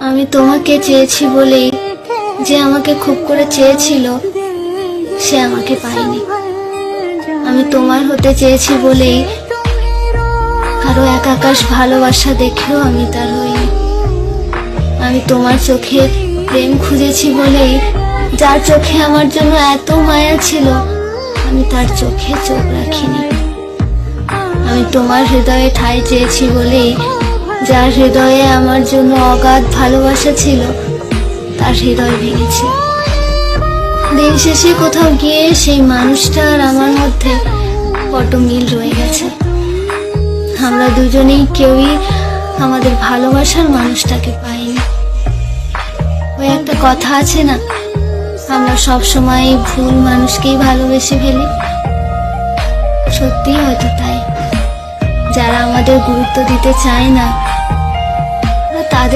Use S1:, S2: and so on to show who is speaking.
S1: আমি তোমাকে চেয়েছি বলেই যে আমাকে খুব করে চেয়েছিল সে আমাকে পায়নি। আমি তোমার হতে চেয়েছি বলেই কারো এক আকাশ ভালোবাসা দেখেও আমি তার হইনি। আমি তোমার চোখে প্রেম খুঁজেছি বলেই যার চোখে আমার জন্য এত মায়া ছিল আমি তার চোখে চোখ রাখিনি। আমি তোমার হৃদয়ে ঠাঁই চেয়েছি বলেই যার হৃদয়ে আমার জন্য অগাধ ভালোবাসা ছিল তার হৃদয় ভেঙেছি। দিন শেষে কোথাও গিয়ে সেই মানুষটা আর আমার মধ্যে কত মিল রয়ে গেছে। আমরা দুজনেই কেউই আমাদের ভালোবাসার মানুষটাকে পাইনি। ওই একটা কথা আছে না, আমরা সব সময় ভুল মানুষকেই ভালোবেসে ফেলি। সত্যিই হয়তো তাই। যারা আমাদের গুরুত্ব দিতে চায় না তাদের